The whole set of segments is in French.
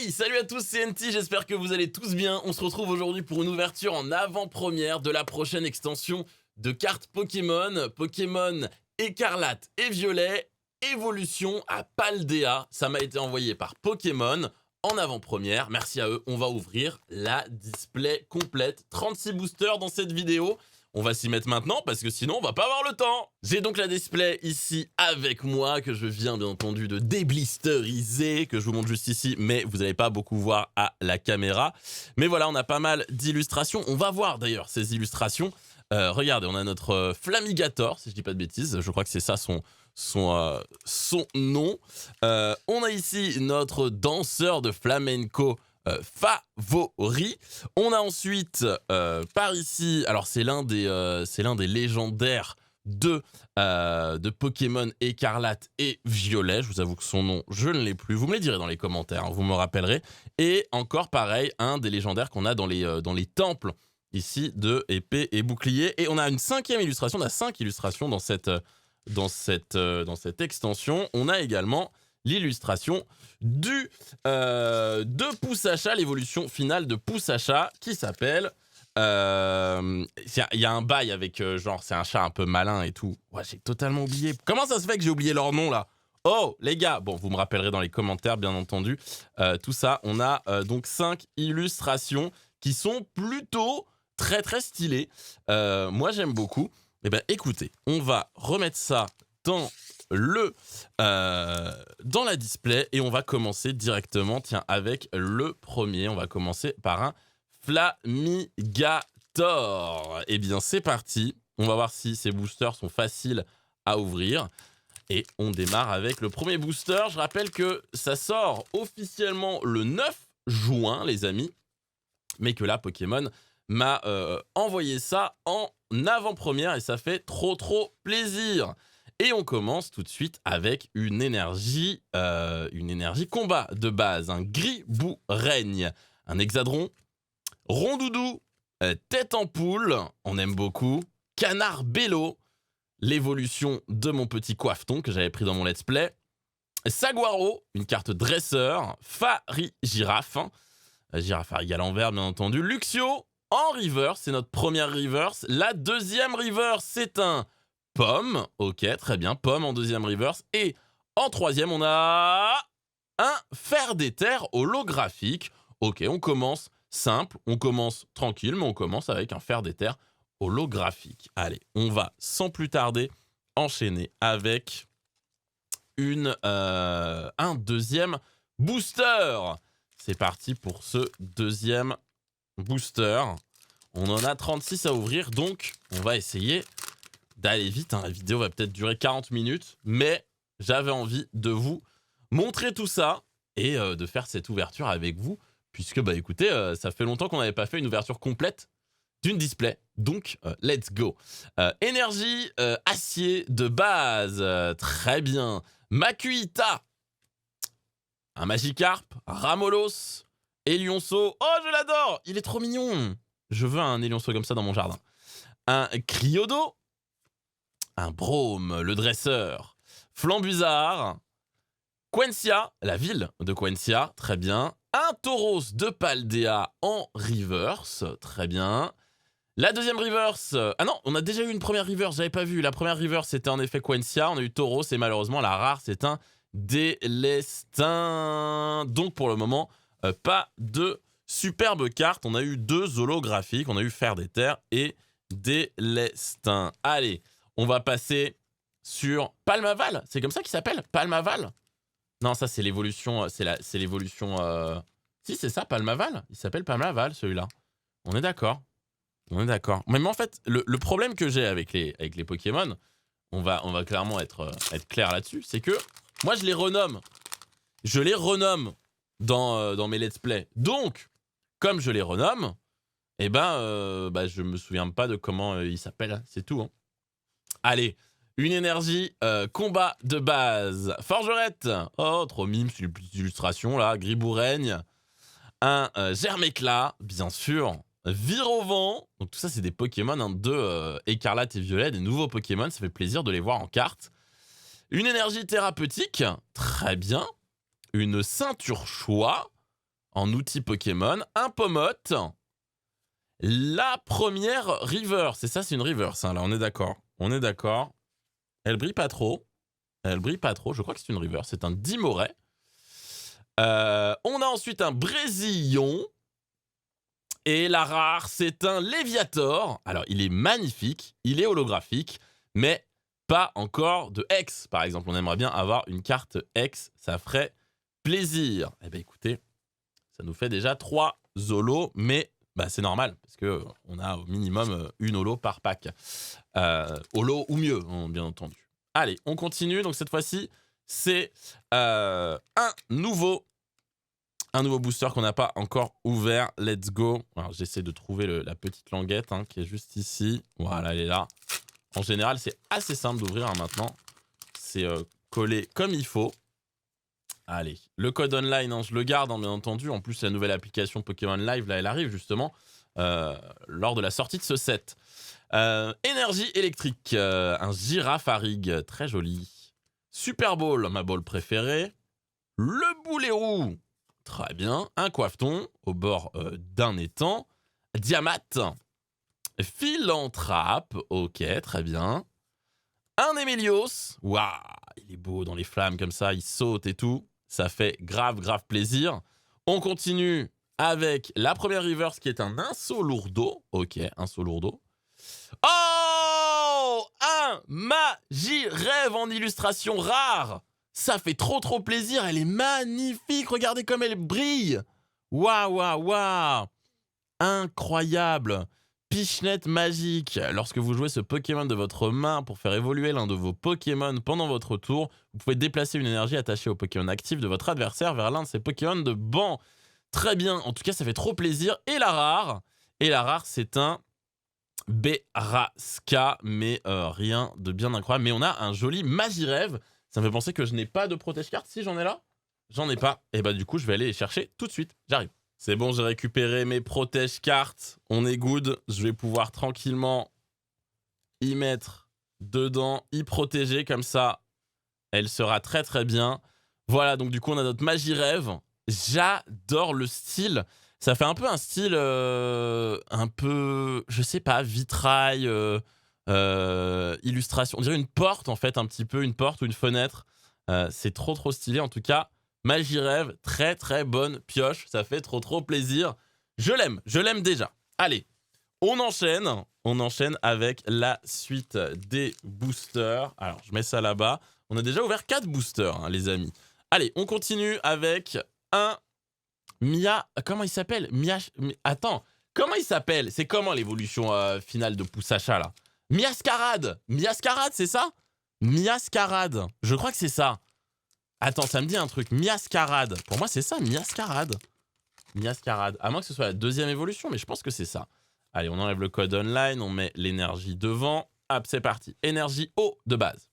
Hey, salut à tous, c'est NT, j'espère que vous allez tous bien. On se retrouve aujourd'hui pour une ouverture en avant-première de la prochaine extension de cartes Pokémon, Pokémon Écarlate et Violet, évolution à Paldea. Ça m'a été envoyé par Pokémon en avant-première, merci à eux. On va ouvrir la display complète, 36 boosters dans cette vidéo. On va s'y mettre maintenant parce que sinon on va pas avoir le temps. J'ai donc la display ici avec moi que je viens bien entendu de déblisteriser, que je vous montre juste ici, mais vous n'allez pas beaucoup voir à la caméra. Mais voilà, on a pas mal d'illustrations. On va voir d'ailleurs ces illustrations. Regardez, on a notre Flamigator, si je dis pas de bêtises. Je crois que c'est ça son nom. On a ici notre danseur de flamenco favori. On a ensuite par ici, alors c'est l'un des légendaires de Pokémon Écarlate et Violet. Je vous avoue que son nom, je ne l'ai plus. Vous me le direz dans les commentaires, hein, vous me rappellerez. Et encore pareil, un des légendaires qu'on a dans les temples ici de épée et bouclier. Et on a une cinquième illustration, on a 5 illustrations dans cette extension. On a également l'illustration de Poussacha, l'évolution finale de Poussacha qui s'appelle... Il y a un bail avec genre c'est un chat un peu malin et tout. Ouais, j'ai totalement oublié. Comment ça se fait que j'ai oublié leur nom là? Oh les gars, bon vous me rappellerez dans les commentaires bien entendu. Tout ça, on a donc 5 illustrations qui sont plutôt très très stylées. Moi j'aime beaucoup. Et ben écoutez, on va remettre ça dans dans la display et on va commencer directement, tiens, avec le premier. On va commencer par un Flamigator. Eh bien, c'est parti. On va voir si ces boosters sont faciles à ouvrir. Et on démarre avec le premier booster. Je rappelle que ça sort officiellement le 9 juin, les amis. Mais que là, Pokémon m'a envoyé ça en avant-première et ça fait trop plaisir. Et on commence tout de suite avec une énergie combat de base. Un Griboureigne, un Hexadron, Rondoudou, Tête en poule, on aime beaucoup, Canard Bello, l'évolution de mon petit Coiffeton que j'avais pris dans mon let's play, Saguaro, une carte dresseur, Farigiraf, Girafarig à l'envers bien entendu, Luxio en reverse, c'est notre première reverse. La deuxième reverse, c'est un Pomme, ok, très bien, Pomme en deuxième reverse. Et en troisième, on a un Fer d'éther holographique. Ok, on commence simple, on commence tranquille, mais on commence avec un Fer d'éther holographique. Allez, on va sans plus tarder enchaîner avec un deuxième booster. C'est parti pour ce deuxième booster. On en a 36 à ouvrir, donc on va essayer d'aller vite. Hein. La vidéo va peut-être durer 40 minutes, mais j'avais envie de vous montrer tout ça et de faire cette ouverture avec vous, puisque, bah écoutez, ça fait longtemps qu'on n'avait pas fait une ouverture complète d'une display, donc let's go. Énergie acier de base, très bien. Makuhita, un Magikarp, Ramolos, Elionceau. Oh, je l'adore, il est trop mignon. Je veux un Elionceau comme ça dans mon jardin. Un Cryodo, un Brome, le dresseur, Flambusard, Quensia, la ville de Quensia, très bien. Un Tauros de Paldea en reverse, très bien. La deuxième reverse... Ah non, on a déjà eu une première reverse, j'avais pas vu. La première reverse, c'était en effet Quensia. On a eu Tauros et malheureusement, la rare, c'est un Délestin. Donc pour le moment, pas de superbe carte. On a eu 2 holographiques. On a eu Fer d'éther et Délestin. Allez, on va passer sur Palmaval. C'est comme ça qu'il s'appelle, Palmaval? Non, ça c'est l'évolution... C'est l'évolution... Si, c'est ça, Palmaval. Il s'appelle Palmaval, celui-là. On est d'accord. On est d'accord. Mais en fait, le problème que j'ai avec les Pokémon, on va clairement être clair là-dessus, c'est que moi je les renomme. Je les renomme dans mes let's play. Donc, comme je les renomme, eh ben, je me souviens pas de comment ils s'appellent. C'est tout. Hein. Allez, une énergie combat de base. Forgerette. Oh, trop mime, c'est une petite illustration là. Griboureigne. Un Germécla, bien sûr. Virovent, donc tout ça c'est des Pokémon hein, de Écarlate et Violet, des nouveaux Pokémon, ça fait plaisir de les voir en carte. Une énergie thérapeutique, très bien. Une ceinture choix, en outil Pokémon, un Pomote. La première reverse, et ça c'est une reverse, hein, là on est d'accord. On est d'accord. Elle brille pas trop. Elle brille pas trop, je crois que c'est une reverse, c'est un Dimoray. On a ensuite un Brésillon. Et la rare, c'est un Léviator. Alors, il est magnifique, il est holographique, mais pas encore de X, par exemple. On aimerait bien avoir une carte X, ça ferait plaisir. Eh bien, écoutez, ça nous fait déjà 3 holos, mais bah, c'est normal, parce qu'on a au minimum une holo par pack. Holo ou mieux, hein, bien entendu. Allez, on continue. Donc, cette fois-ci, c'est un nouveau booster qu'on n'a pas encore ouvert. Let's go. Alors, j'essaie de trouver la petite languette hein, qui est juste ici. Voilà, elle est là. En général, c'est assez simple d'ouvrir hein, maintenant. C'est collé comme il faut. Allez, le code online, hein, je le garde, hein, bien entendu. En plus, la nouvelle application Pokémon Live, là, elle arrive justement lors de la sortie de ce set. Énergie électrique. Un Girafarig, très joli. Super Ball, ma ball préférée. Le boulet roux. Très bien. Un Coiffeton au bord d'un étang. Diamat. Philanthrape. Ok, très bien. Un Emilios. Waouh, il est beau dans les flammes comme ça. Il saute et tout. Ça fait grave plaisir. On continue avec la première reverse qui est un Insolourdo. Ok, Insolourdo. Oh, un Magirêve en illustration rare. Ça fait trop plaisir, elle est magnifique, regardez comme elle brille. Waouh. Incroyable. Pichenette magique. Lorsque vous jouez ce Pokémon de votre main pour faire évoluer l'un de vos Pokémon pendant votre tour, vous pouvez déplacer une énergie attachée au Pokémon actif de votre adversaire vers l'un de ses Pokémon de banc. Très bien, en tout cas ça fait trop plaisir. Et la rare c'est un Beraska, mais rien de bien incroyable. Mais on a un joli Magirêve. Ça me fait penser que je n'ai pas de protège-carte. Si, j'en ai là. J'en ai pas. Et bah du coup, je vais aller les chercher tout de suite. J'arrive. C'est bon, j'ai récupéré mes protège-cartes. On est good. Je vais pouvoir tranquillement y mettre dedans, y protéger. Comme ça, elle sera très bien. Voilà, donc du coup, on a notre Magirêve. J'adore le style. Ça fait un peu un style un peu, je sais pas, vitrail, illustration. On dirait une porte en fait, un petit peu, une porte ou une fenêtre. C'est trop stylé en tout cas. Magirêve, très bonne pioche. Ça fait trop plaisir. Je l'aime déjà. Allez, on enchaîne avec la suite des boosters. Alors, je mets ça là-bas. On a déjà ouvert 4 boosters, hein, les amis. Allez, on continue avec un comment il s'appelle Attends, comment il s'appelle? C'est comment l'évolution finale de Poussacha là? Miascarade, c'est ça? Miascarade, je crois que c'est ça. Attends, ça me dit un truc. Miascarade, pour moi c'est ça, Miascarade, à moins que ce soit la deuxième évolution, mais je pense que c'est ça. Allez, on enlève le code online, on met l'énergie devant. Hop, c'est parti. Énergie eau de base.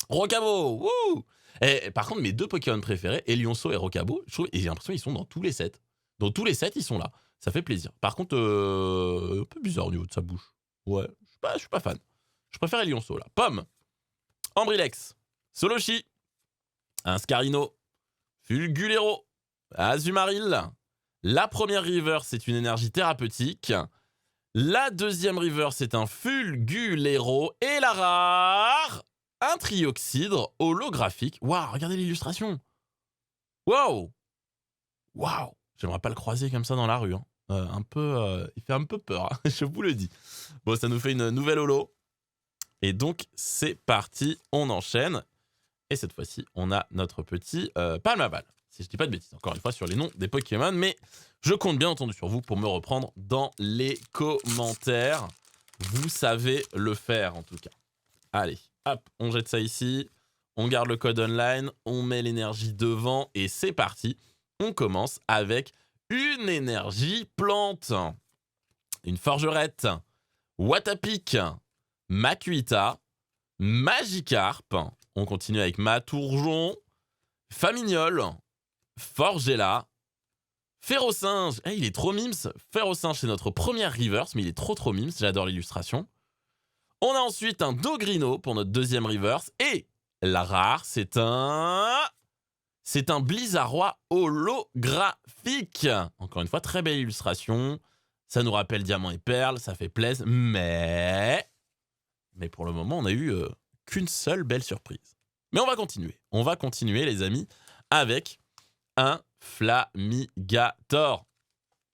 Rocabo, wouh! Et par contre, mes 2 Pokémon préférés, Elionceau et Rocabo, et j'ai l'impression qu'ils sont dans tous les sets. Dans tous les sets, ils sont là. Ça fait plaisir. Par contre, un peu bizarre au niveau de sa bouche. Ouais, je suis pas fan. Je préfère Elionceau, là. Pomme. Ambrilex. Solochi. Un Scarino. Fulgulero. Azumaril. La première river, c'est une énergie thérapeutique. La deuxième river, c'est un Fulgulero. Et la rare, un Trioxydre holographique. Waouh, regardez l'illustration. Waouh. J'aimerais pas le croiser comme ça dans la rue. Hein. Il fait un peu peur, hein, je vous le dis. Bon, ça nous fait une nouvelle holo. Et donc, c'est parti, on enchaîne. Et cette fois-ci, on a notre petit Palmaval. Si je dis pas de bêtises, encore une fois, sur les noms des Pokémon. Mais je compte bien entendu sur vous pour me reprendre dans les commentaires. Vous savez le faire, en tout cas. Allez, hop, on jette ça ici. On garde le code online. On met l'énergie devant. Et c'est parti. On commence avec une énergie plante. Une forgerette. Watapic. Makuita. Magikarp. On continue avec Matourjon. Famignol. Forgella. Ferrosinge. Il est trop mims. Ferrosinge, c'est notre première reverse, mais il est trop mims. J'adore l'illustration. On a ensuite un Dogrino pour notre deuxième reverse. Et la rare, c'est un C'est un Blizzardois holographique. Encore une fois, très belle illustration. Ça nous rappelle Diamant et Perle, ça fait plaisir. Mais pour le moment, on n'a eu qu'une seule belle surprise. Mais on va continuer. On va continuer, les amis, avec un Flamigator.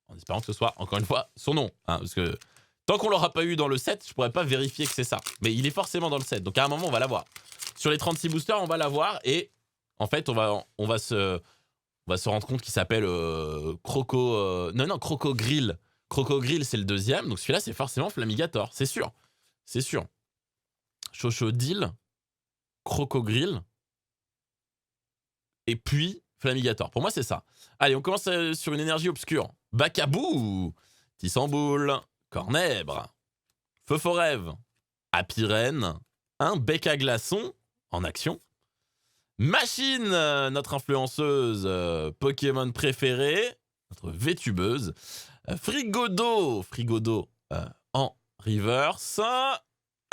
En espérant que ce soit, encore une fois, son nom. Hein, parce que tant qu'on l'aura pas eu dans le set, je pourrais pas vérifier que c'est ça. Mais il est forcément dans le set. Donc à un moment, on va l'avoir. Sur les 36 boosters, on va l'avoir. Et en fait, on va se rendre compte qu'il s'appelle Croco Grill. Croco Grill, c'est le deuxième. Donc celui-là, c'est forcément Flamigator. C'est sûr. C'est sûr. Chochodile, Croco Grill. Et puis Flamigator. Pour moi, c'est ça. Allez, on commence sur une énergie obscure. Bacabou, Tissamboule, Cornèbre, Feu Forève, Apirène, un bec à glaçon en action. Machine, notre influenceuse Pokémon préférée, notre vétubeuse. Frigodo en reverse.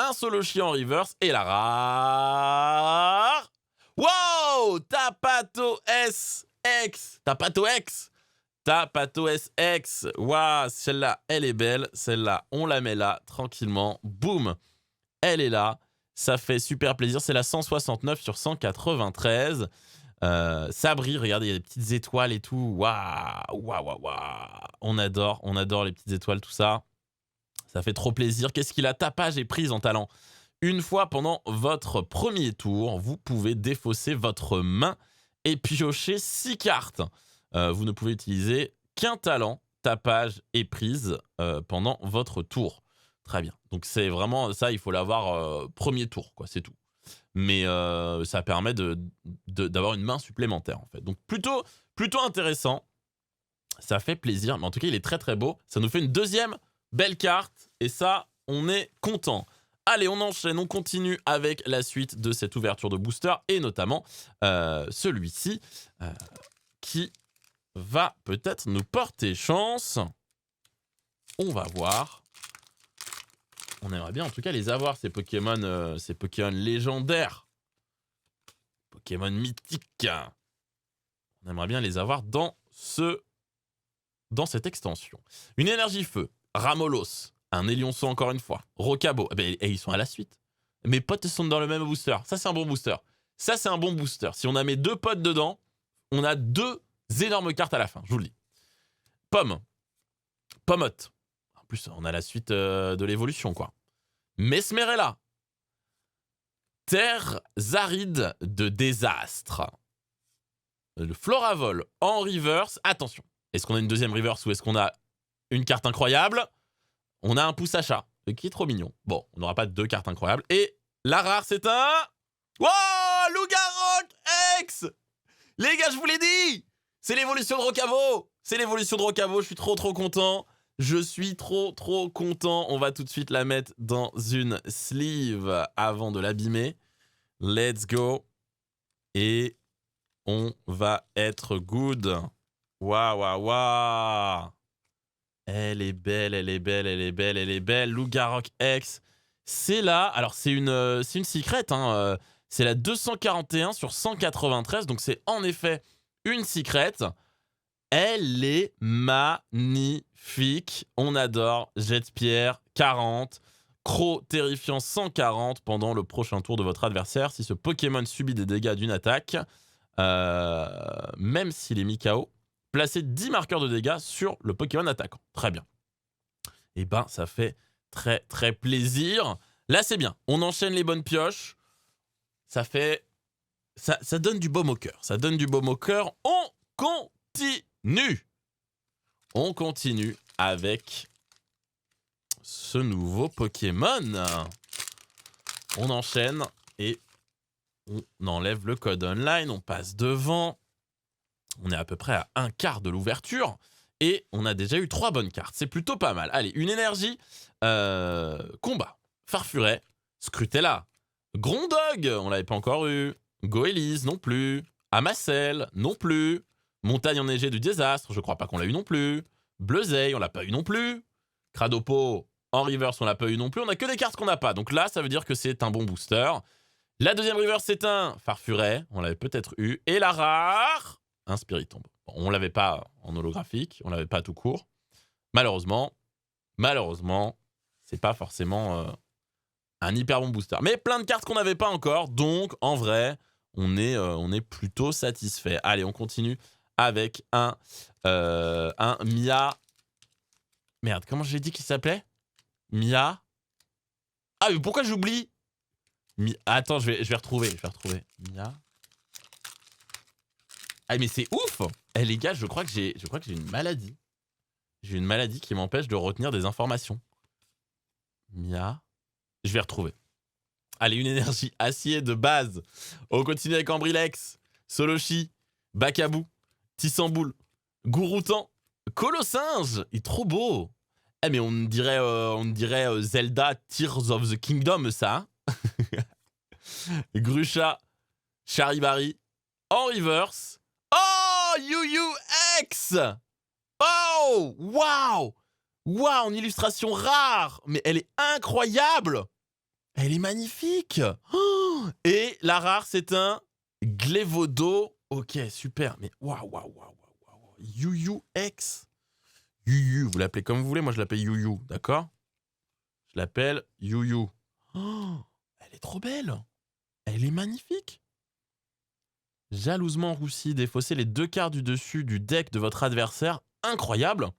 Un solo chien en reverse. Et la rare. Wow! Tapato SX. Tapato SX. Waouh, celle-là, elle est belle. Celle-là, on la met là, tranquillement. Boum. Elle est là. Ça fait super plaisir. C'est la 169 sur 193. Ça brille. Regardez, il y a des petites étoiles et tout. Waouh. On adore les petites étoiles, tout ça. Ça fait trop plaisir. Qu'est-ce qu'il a? Tapage et prise en talent. Une fois pendant votre premier tour, vous pouvez défausser votre main et piocher 6 cartes. Vous ne pouvez utiliser qu'un talent, tapage et prise pendant votre tour. Très bien. Donc c'est vraiment ça, il faut l'avoir premier tour, quoi, c'est tout. Mais ça permet d'avoir une main supplémentaire, en fait. Donc plutôt intéressant. Ça fait plaisir. Mais en tout cas, il est très très beau. Ça nous fait une deuxième belle carte. Et ça, on est content. Allez, on enchaîne, on continue avec la suite de cette ouverture de booster. Et notamment celui-ci qui va peut-être nous porter chance. On va voir. On aimerait bien en tout cas les avoir, ces Pokémon légendaires. Pokémon mythiques. On aimerait bien les avoir dans cette extension. Une énergie feu. Ramolos. Un Élionceau encore une fois. Rocabo. Et ils sont à la suite. Mes potes sont dans le même booster. Ça, c'est un bon booster. Si on a mes 2 potes dedans, on a 2 énormes cartes à la fin. Je vous le dis. Pomotte. En plus, on a la suite de l'évolution, quoi. Mesmerella. Terre aride de désastre. Le Floravol en reverse. Attention. Est-ce qu'on a une deuxième reverse ou est-ce qu'on a une carte incroyable? On a un pouce à chat, qui est trop mignon. Bon, on n'aura pas 2 cartes incroyables. Et la rare, c'est un... Wow! Lougarok X! Les gars, je vous l'ai dit! C'est l'évolution de Rocabo! Je suis trop content. On va tout de suite la mettre dans une sleeve avant de l'abîmer. Let's go. Et on va être good. Waouh. Elle est belle. Lougarok X. C'est là. Alors, c'est une secret. Hein. C'est la 241 sur 193. Donc, c'est en effet une secret. Elle est magnifique. On adore. Jetpierre 40. Croc terrifiant 140 pendant le prochain tour de votre adversaire. Si ce Pokémon subit des dégâts d'une attaque, même s'il est mis KO, placez 10 marqueurs de dégâts sur le Pokémon attaquant. Très bien. Et ben, ça fait très plaisir. Là, c'est bien. On enchaîne les bonnes pioches. Ça donne du baume au cœur. On continue avec ce nouveau Pokémon. On enchaîne et on enlève le code online. On passe devant. On est à peu près à un quart de l'ouverture. Et on a déjà eu 3 bonnes cartes. C'est plutôt pas mal. Allez, une énergie. Combat. Farfuret. Scrutella. Grondog. On l'avait pas encore eu. Goélise non plus. Amassel non plus. Montagne enneigée du désastre. Je crois pas qu'on l'a eu non plus. Bleuzeil, on l'a pas eu non plus. Cradopo en reverse, on l'a pas eu non plus. On a que des cartes qu'on n'a pas. Donc là, ça veut dire que c'est un bon booster. La deuxième river, c'est un Farfuret, on l'avait peut-être eu. Et la rare, un Spiritomb. Bon, on l'avait pas en holographique, on l'avait pas tout court. Malheureusement, c'est pas forcément un hyper bon booster. Mais plein de cartes qu'on n'avait pas encore, donc en vrai, on est plutôt satisfait. Allez, on continue avec un Mia. Merde, comment j'ai dit qu'il s'appelait? Mia. Ah, mais pourquoi j'oublie? Attends, je vais retrouver. Mia. Ah, mais c'est ouf! Eh, les gars, je crois que j'ai une maladie. J'ai une maladie qui m'empêche de retenir des informations. Mia. Je vais retrouver. Allez, une énergie acier de base. On continue avec Ambrilex, Soloshi, Bakabu, Tissamboul, Gouroutan, Colossinge. Il est trop beau. Eh, mais on dirait Zelda Tears of the Kingdom, ça. Grusha, Charibari, en reverse. Oh, Yu Yu X. Oh, waouh. Waouh, en illustration rare. Mais elle est incroyable. Elle est magnifique. Oh, et la rare, c'est un Glévodo. Ok, super. Mais waouh. Yu Yu X. Yu, vous l'appelez comme vous voulez. Moi, je l'appelle Yu Yu, d'accord? Je l'appelle Yu Yu. Oh, elle est trop belle. Elle est magnifique. Jalousement roussi, défaussez les 2 cartes du dessus du deck de votre adversaire. Incroyable.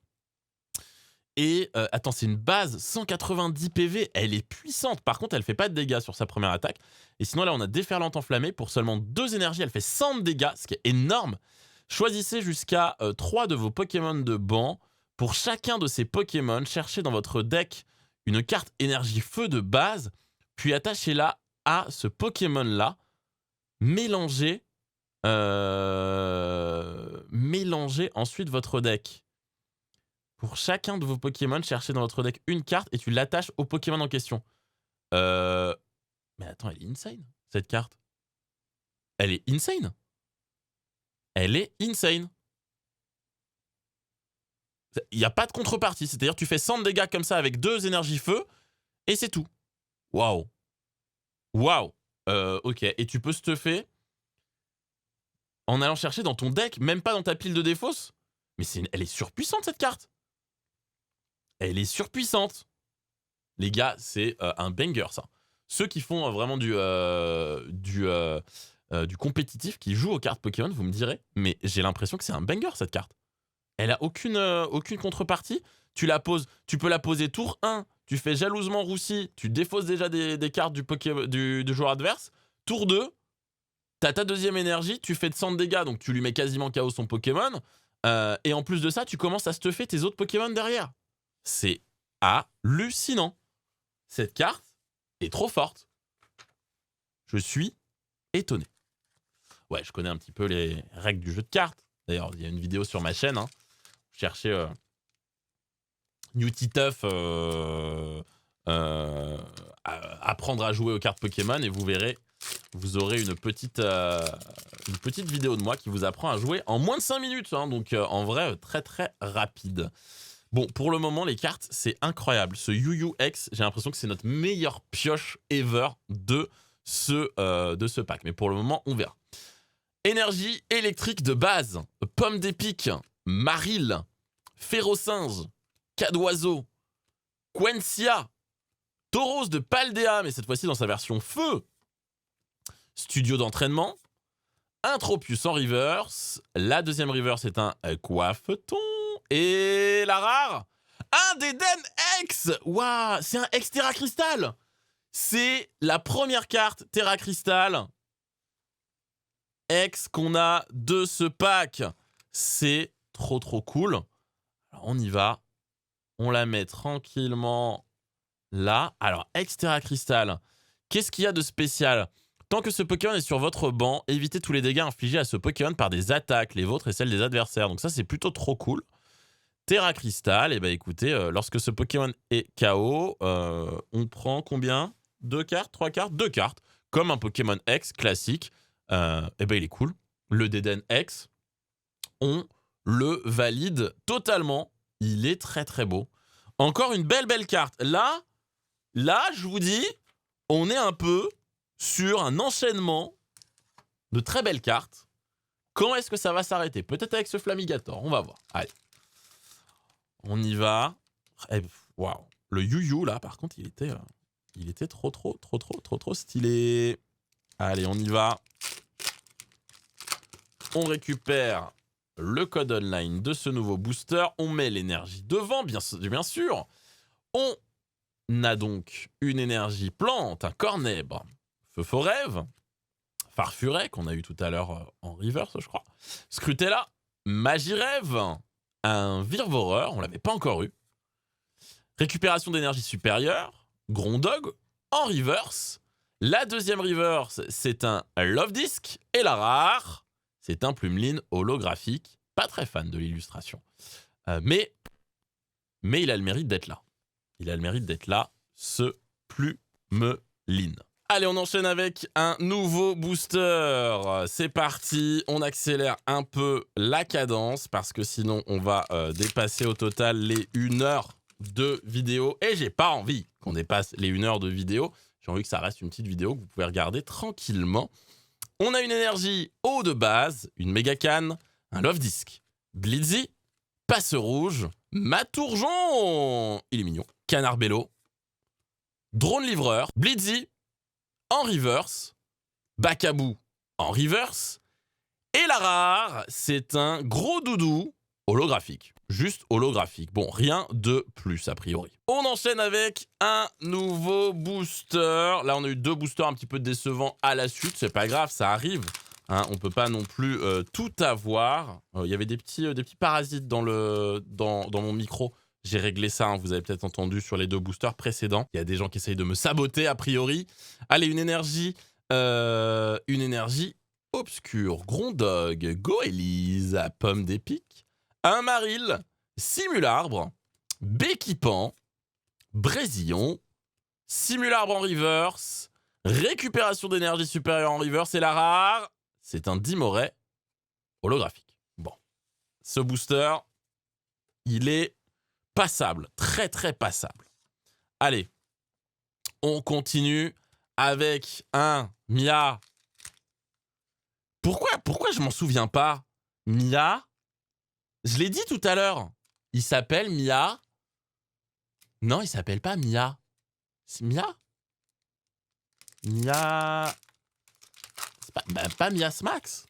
Et attends, c'est une base 190 PV. Elle est puissante. Par contre, elle fait pas de dégâts sur sa première attaque. Et sinon, là, on a Déferlante Enflammée. Pour seulement 2 énergies, elle fait 100 de dégâts, ce qui est énorme. Choisissez jusqu'à 3 de vos Pokémon de banc. Pour chacun de ces Pokémon, cherchez dans votre deck une carte énergie feu de base, puis attachez-la à ce Pokémon-là. Mélangez ensuite votre deck. Pour chacun de vos Pokémon, cherchez dans votre deck une carte et tu l'attaches au Pokémon en question. Mais attends, elle est insane, cette carte. Elle est insane. Il n'y a pas de contrepartie. C'est-à-dire tu fais 100 de dégâts comme ça avec 2 énergies feu et c'est tout. Waouh. Ok. Et tu peux stuffer en allant chercher dans ton deck, même pas dans ta pile de défausse. Mais elle est surpuissante, cette carte. Elle est surpuissante. Les gars, c'est un banger, ça. Ceux qui font vraiment du compétitif, qui jouent aux cartes Pokémon, vous me direz, mais j'ai l'impression que c'est un banger, cette carte. Elle a aucune contrepartie. Tu peux la poser tour 1, tu fais jalousement roussi, tu défausses déjà des cartes du joueur adverse. Tour 2, t'as ta deuxième énergie, tu fais de 100 de dégâts, donc tu lui mets quasiment KO son Pokémon. Et en plus de ça, tu commences à stuffer tes autres Pokémon derrière. C'est hallucinant. Cette carte est trop forte. Je suis étonné. Ouais, je connais un petit peu les règles du jeu de cartes. D'ailleurs, il y a une vidéo sur ma chaîne. Cherchez New Titeuf apprendre à jouer aux cartes Pokémon et vous verrez, vous aurez une petite vidéo de moi qui vous apprend à jouer en moins de 5 minutes. Donc en vrai, très très rapide. Bon, pour le moment, les cartes, c'est incroyable. Ce Yu Yu X, j'ai l'impression que c'est notre meilleure pioche ever de ce pack. Mais pour le moment, on verra. Énergie électrique de base. Pomme d'épic, Maril, Férocinge, Cadoiseau, Quencia, Tauros de Paldea, mais cette fois-ci dans sa version feu. Studio d'entraînement. Intropius en reverse. La deuxième reverse est un Coiffeton. Et la rare, un Deden X. Waouh, c'est un X Terra Crystal. C'est la première carte Terra Crystal X qu'on a de ce pack. C'est trop cool. Alors on y va. On la met tranquillement là. Alors, X Terra Crystal, qu'est-ce qu'il y a de spécial? Tant que ce Pokémon est sur votre banc, évitez tous les dégâts infligés à ce Pokémon par des attaques, les vôtres et celles des adversaires. Donc ça, c'est plutôt trop cool. Terra Crystal, et bah écoutez, lorsque ce Pokémon est KO, on prend combien? 2 cartes, 3 cartes? 2 cartes. Comme un Pokémon X classique. Et bah il est cool. Le Deden X, on le valide totalement. Il est très beau. Encore une belle carte. Là, je vous dis, on est un peu sur un enchaînement de très belles cartes. Quand est-ce que ça va s'arrêter? Peut-être avec ce Flamigator, on va voir. Allez. On y va. Waouh. Le Yu-Yu, là, par contre, il était trop stylé. Allez, on y va. On récupère le code online de ce nouveau booster. On met l'énergie devant, bien sûr. On a donc une énergie plante, un Cornèbre, Feu-Faux-Rêve, Farfuret, qu'on a eu tout à l'heure en reverse, je crois. Scrutella, Magirêve, un Virvoreur, on l'avait pas encore eu. Récupération d'énergie supérieure, Grondog, en reverse. La deuxième reverse, c'est un Love Disc. Et la rare, c'est un Plumeline holographique. Pas très fan de l'illustration. Mais il a le mérite d'être là. Il a le mérite d'être là, ce Plumeline. Allez, on enchaîne avec un nouveau booster. C'est parti, on accélère un peu la cadence parce que sinon on va dépasser au total les 1 heure de vidéo. Et j'ai pas envie qu'on dépasse les 1 heure de vidéo. J'ai envie que ça reste une petite vidéo que vous pouvez regarder tranquillement. On a une énergie eau de base, une méga canne, un Love Disc, Blitzy, Passe Rouge, Matourjon, il est mignon, Canard Bello, Drone Livreur, Blitzy, en reverse, Bacabou en reverse, et la rare, c'est un gros doudou holographique. Juste holographique. Bon, rien de plus a priori. On enchaîne avec un nouveau booster. Là, on a eu 2 boosters un petit peu décevants à la suite. C'est pas grave, ça arrive. Hein, on peut pas non plus tout avoir. Il y avait des petits parasites dans mon micro. J'ai réglé ça, hein, vous avez peut-être entendu sur les 2 boosters précédents. Il y a des gens qui essayent de me saboter a priori. Allez, une énergie obscure. Grondog, Goélise, Pomme d'épique, un Maril, Simularbre, Béquipant, Brésillon, Simularbre en reverse, récupération d'énergie supérieure en reverse et la rare, c'est un Dimoret holographique. Bon, ce booster, il est passable, très passable. Allez, on continue avec un Mia. Pourquoi je m'en souviens pas? Mia, je l'ai dit tout à l'heure. Il s'appelle Mia. Non, il s'appelle pas Mia. C'est Mia? Mia. C'est pas Mias Max?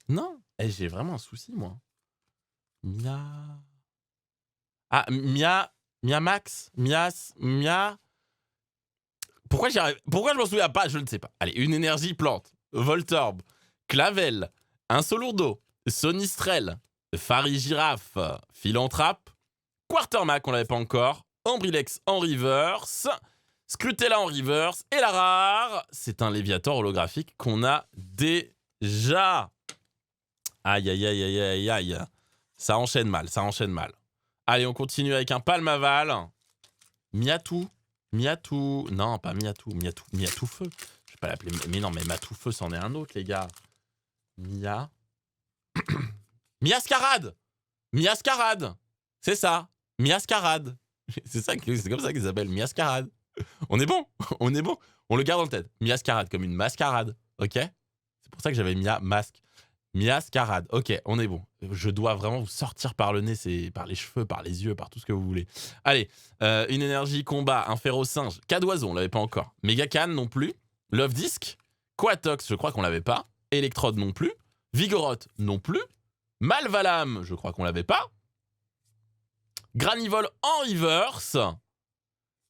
Non. J'ai vraiment un souci, moi. Mia. Ah, Mia Max? Mia. Pourquoi je m'en souviens pas? Je ne sais pas. Allez, une énergie plante. Voltorb, Clavel, un Solourdo, Sonistrel, Farigiraffe, Philanthrape, Quartermac, on l'avait pas encore, Ambrilex en reverse, Scrutella en reverse, et la rare, c'est un Léviator holographique qu'on a déjà. Aïe. Ça enchaîne mal. Allez, on continue avec un Palmaval. Miatou. Non, pas Miatou. Miatou Feu. Je vais pas l'appeler. Mais non, mais Matou Feu, c'en est un autre, les gars. Miascarade. C'est ça. Miascarade. C'est comme ça qu'ils s'appellent. Miascarade. On est bon. On le garde en tête. Miascarade, comme une mascarade. Ok? C'est pour ça que j'avais mis masque. Miascarade. Ok, on est bon. Je dois vraiment vous sortir par le nez, c'est par les cheveux, par les yeux, par tout ce que vous voulez. Allez, une énergie combat, un Ferrosinge, Cadoison, on l'avait pas encore. Megacan non plus. Love Disc, Quatox, je crois qu'on l'avait pas. Electrode non plus. Vigoroth non plus. Malvalam, je crois qu'on l'avait pas. Granivol en reverse.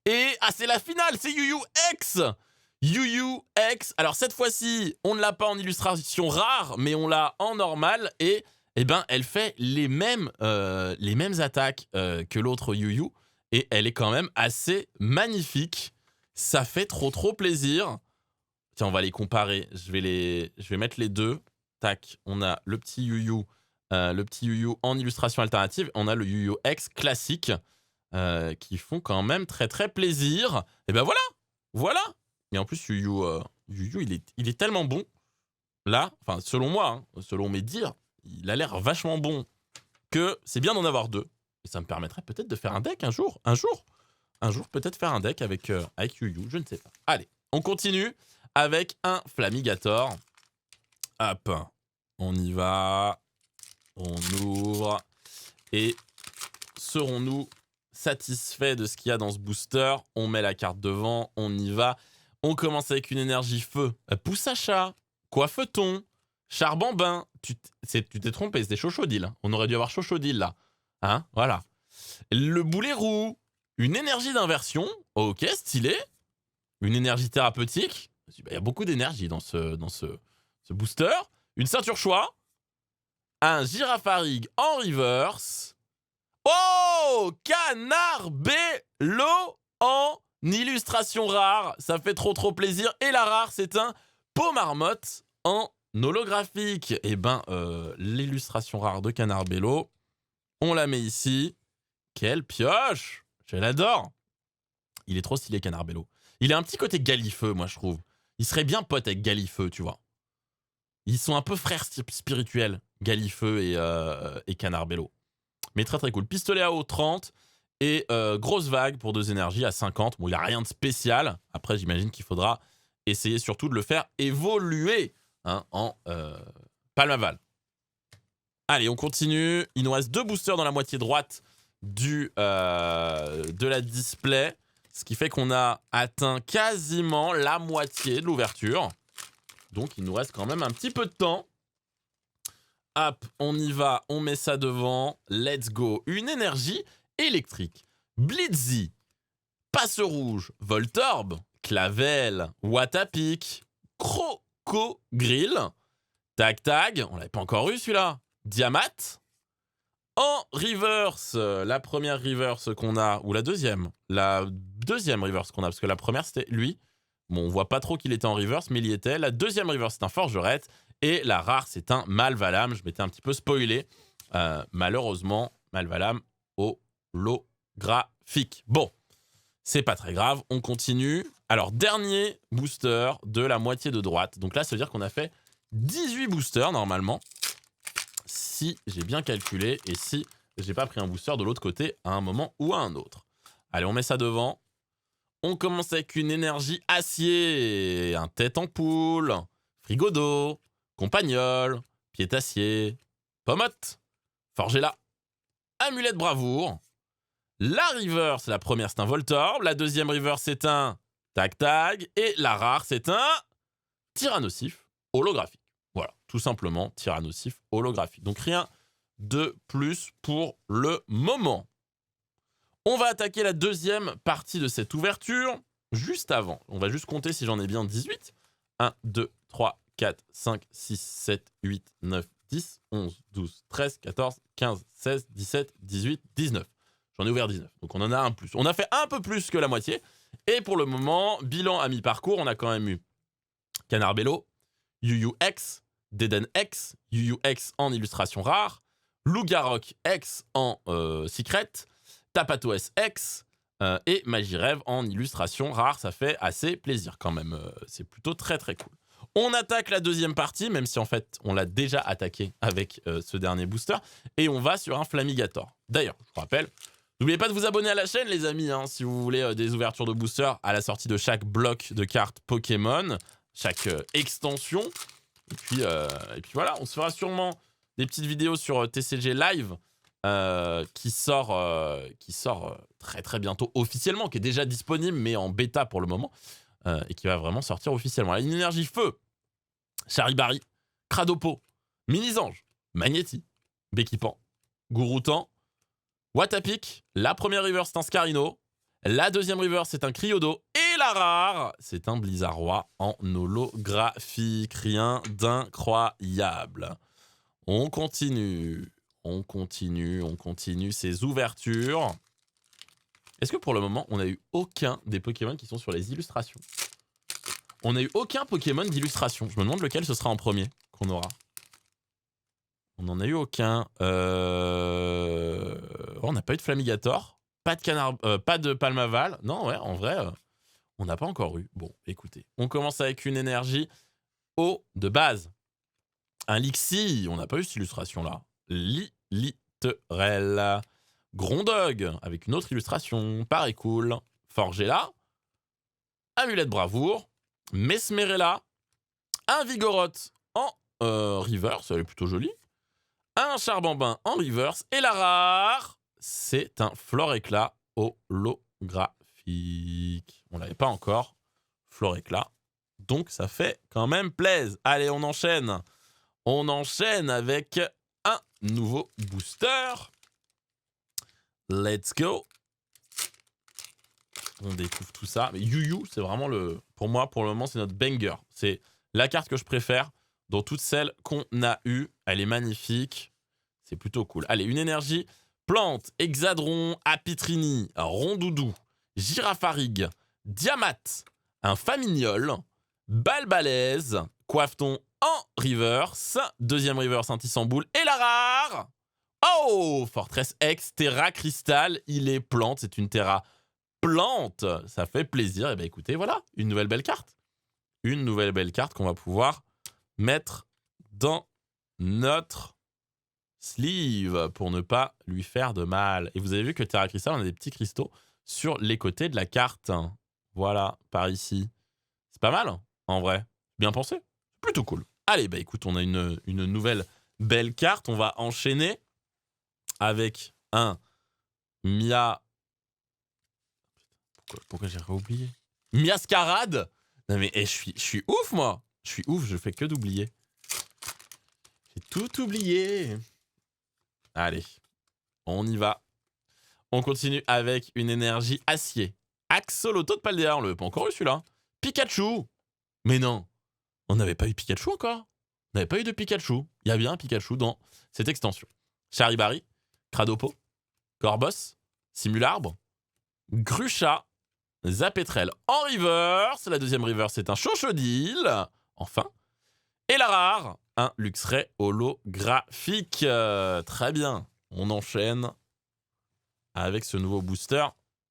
Et c'est la finale, c'est Yu X. Yu X. Alors cette fois-ci, on ne l'a pas en illustration rare, mais on l'a en normal et elle fait les mêmes attaques que l'autre Yu et elle est quand même assez magnifique. Ça fait trop plaisir. Tiens, on va les comparer. Je vais mettre les 2. Tac, on a le petit Yu en illustration alternative. On a le Yu X classique qui font quand même très plaisir. Et ben voilà. Et en plus, Yu il est tellement bon. Là, enfin, selon moi, selon mes dires, il a l'air vachement bon que c'est bien d'en avoir 2. Et ça me permettrait peut-être de faire un deck un jour. Un jour, peut-être faire un deck avec Yu, je ne sais pas. Allez, on continue avec un Flamigator. Hop, on y va. On ouvre. Et serons-nous satisfaits de ce qu'il y a dans ce booster? On met la carte devant, on y va. On commence avec une énergie feu. Pousse à chat. Coiffeton. Charbambin. Tu t'es trompé, c'était Chochodile. On aurait dû avoir Chochodile là. Hein, voilà. Le boulet roux. Une énergie d'inversion. Ok, stylé. Une énergie thérapeutique. Il y a beaucoup d'énergie dans ce booster. Une ceinture choix. Un Girafarig en reverse. Oh, Canard Bello en illustration rare. Ça fait trop plaisir. Et la rare, c'est un Pomarmotte en holographique. Et ben, l'illustration rare de Canard Bello, on la met ici. Quelle pioche! Je l'adore. Il est trop stylé, Canard Bello. Il a un petit côté Galifeu, moi, je trouve. Il serait bien pote avec Galifeu, tu vois. Ils sont un peu frères spirituels, Galifeu et Canard Bello. Mais très cool. Pistolet à eau 30 et grosse vague pour 2 énergies à 50. Bon, il n'y a rien de spécial. Après, j'imagine qu'il faudra essayer surtout de le faire évoluer en Palmaval. Allez, on continue. Il nous reste 2 boosters dans la moitié droite de la display. Ce qui fait qu'on a atteint quasiment la moitié de l'ouverture. Donc, il nous reste quand même un petit peu de temps. Hop, on y va, on met ça devant. Let's go. Une énergie électrique. Blitzy, Passe Rouge, Voltorb, Clavel, Watapic, Crocogrill, Tag Tag, on l'avait pas encore eu celui-là. Diamat. En reverse, la première reverse qu'on a, ou la deuxième reverse qu'on a, parce que la première c'était lui. Bon, on voit pas trop qu'il était en reverse, mais il y était. La deuxième reverse, c'est un Forgerette. Et la rare, c'est un Malvalam. Je m'étais un petit peu spoilé. Malheureusement, Malvalam holographique. Bon, c'est pas très grave. On continue. Alors, dernier booster de la moitié de droite. Donc là, ça veut dire qu'on a fait 18 boosters, normalement. Si j'ai bien calculé et si j'ai pas pris un booster de l'autre côté à un moment ou à un autre. Allez, on met ça devant. On commence avec une énergie acier, un tête en poule, frigo d'eau, compagnol, pied-acier, pommotte, forgella, amulette bravoure. La reverse, la première, c'est un Voltorb. La deuxième reverse, c'est un Tag-Tag. Et la rare, c'est un Tyrannosif holographique. Voilà, tout simplement, Tyrannosif holographique. Donc rien de plus pour le moment. On va attaquer la deuxième partie de cette ouverture. Juste avant, on va juste compter si j'en ai bien 18. 1, 2, 3, 4, 5, 6, 7, 8, 9, 10, 11, 12, 13, 14, 15, 16, 17, 18, 19. J'en ai ouvert 19, donc on en a un plus. On a fait un peu plus que la moitié. Et pour le moment, bilan à mi-parcours, on a quand même eu Canard Bello, UUX, Deden X, UUX en illustration rare, Lougarok X en secret, Tapato SX et Magirève en illustration rare. Ça fait assez plaisir quand même. C'est plutôt très cool. On attaque la deuxième partie, même si en fait on l'a déjà attaqué avec ce dernier booster. Et on va sur un Flamigator. D'ailleurs, je vous rappelle, n'oubliez pas de vous abonner à la chaîne les amis, si vous voulez des ouvertures de booster à la sortie de chaque bloc de cartes Pokémon, chaque extension. Et puis voilà, on se fera sûrement des petites vidéos sur TCG Live qui sort très bientôt officiellement, qui est déjà disponible mais en bêta pour le moment et qui va vraiment sortir officiellement. Une énergie feu, Charibari, Cradopo, Mini-Zange, Magnéti, Béquipan, Gouroutan, Watapic. La première river c'est un Scarino, la deuxième river c'est un Cryodo et la rare c'est un Blizzardroid en holographique. Rien d'incroyable. On continue ces ouvertures. Est-ce que pour le moment, on n'a eu aucun des Pokémon qui sont sur les illustrations? On n'a eu aucun Pokémon d'illustration. Je me demande lequel ce sera en premier qu'on aura. On n'en a eu aucun. On n'a pas eu de Flamigator. Pas de Canard... pas de Palmaval. Non, ouais, en vrai, on n'a pas encore eu. Bon, écoutez. On commence avec une énergie eau de base. Un Lixie. On n'a pas eu cette illustration-là. Litterel. Grondog, avec une autre illustration. Pareil cool. Forgella. Amulette bravoure. Mesmerella, un Vigoroth en reverse, elle est plutôt jolie, un Charbambin en reverse, et la rare, c'est un Floréclat holographique. On l'avait pas encore, Floréclat, donc ça fait quand même plaisir. Allez, on enchaîne. On enchaîne avec un nouveau booster. Let's go. On découvre tout ça. Mais Yu-Yu, c'est vraiment pour moi, pour le moment, c'est notre banger. C'est la carte que je préfère dans toutes celles qu'on a eues. Elle est magnifique. C'est plutôt cool. Allez, une énergie. Plante, Hexadron, Apitrini, Rondoudou, Girafarig, Diamat, un Famignol, Balbalaise, Coiffeton en reverse, deuxième reverse, un Tissamboule, et la rare. Oh, Fortress X, Terra Cristal, il est plante, c'est une Terra plante, ça fait plaisir. Et bien écoutez, voilà, une nouvelle belle carte. Une nouvelle belle carte qu'on va pouvoir mettre dans notre sleeve pour ne pas lui faire de mal. Et vous avez vu que Terra Cristal, on a des petits cristaux sur les côtés de la carte. Voilà, par ici. C'est pas mal, en vrai. Bien pensé. Plutôt cool. Allez, bah écoute, on a une nouvelle belle carte. On va enchaîner avec un Mia... Pourquoi j'ai oublié Miascarade. Non mais je suis ouf, moi. Je suis ouf, je fais que d'oublier. J'ai tout oublié. Allez, on y va. On continue avec une énergie acier. Axolotl de Paldea, on l'avait pas encore eu celui-là. Pikachu. Mais non, on n'avait pas eu Pikachu encore. On n'avait pas eu de Pikachu. Il y a bien un Pikachu dans cette extension. Charibari, Cradopo, Corboss, Simularbre, Grucha, Zapetrel en reverse. La deuxième reverse, c'est un Chochodile. Enfin. Et la rare, un Luxray holographique. Très bien. On enchaîne avec ce nouveau booster.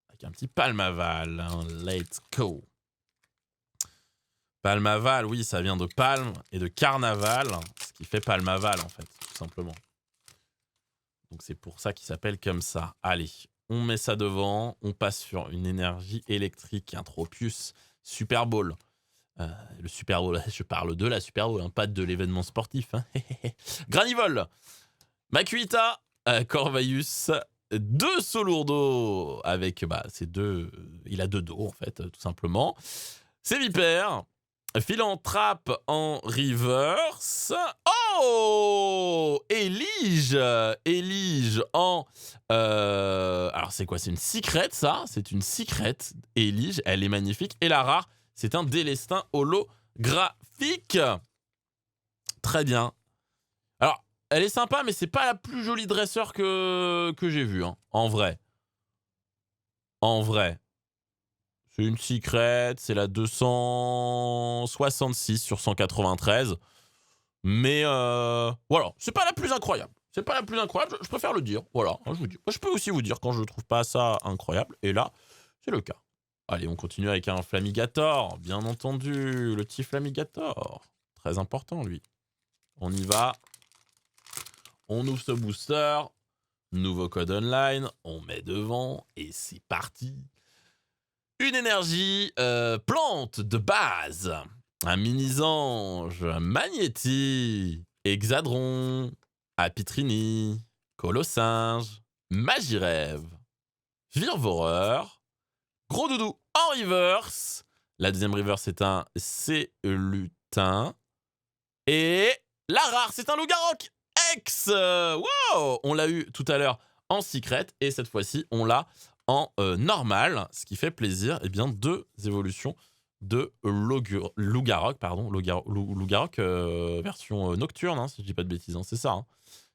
Avec un petit Palmaval. Let's go. Palmaval, oui, ça vient de Palme et de Carnaval. Ce qui fait Palmaval, en fait, tout simplement. Donc c'est pour ça qu'il s'appelle comme ça. Allez, on met ça devant. On passe sur une énergie électrique. Un Tropius Super Bowl. Le Super Bowl, je parle de la Super Bowl, hein, pas de l'événement sportif. Hein. Granivol, Makuita, Corvaius, 2 Solourdo avec ces deux. Il a 2 dos en fait, tout simplement. C'est Vipère, Philanthrape en reverse. Oh, Elige en. Alors c'est quoi? C'est une secret ça? C'est une secret. Elige, elle est magnifique. Et la rare, c'est un Délestin holographique. Très bien. Alors, elle est sympa, mais c'est pas la plus jolie dresseur que j'ai vue, hein, en vrai. En vrai. C'est une secret, c'est la 266 sur 193. Mais voilà, c'est pas la plus incroyable. C'est pas la plus incroyable, je préfère le dire. Voilà, je vous dis. Moi, je peux aussi vous dire quand je trouve pas ça incroyable. Et là, c'est le cas. Allez, on continue avec un Flamigator, bien entendu, le petit Flamigator. Très important, lui. On y va. On ouvre ce booster. Nouveau code online. On met devant. Et c'est parti. Une énergie plante de base. Un Minisange, Magnéti, Hexadron, Apitrini, Colossinge, Magirève, Virvoreur, Gros Doudou en reverse. La deuxième reverse, c'est un Célutin. Et la rare, c'est un Loup-Garok X. Wow, on l'a eu tout à l'heure en secret. Et cette fois-ci, on l'a en normal. Ce qui fait plaisir. Eh bien, 2 évolutions de Loup-Garok. Pardon, Loup-Garok version nocturne, hein, si je dis pas de bêtises. Hein, c'est ça. Hein.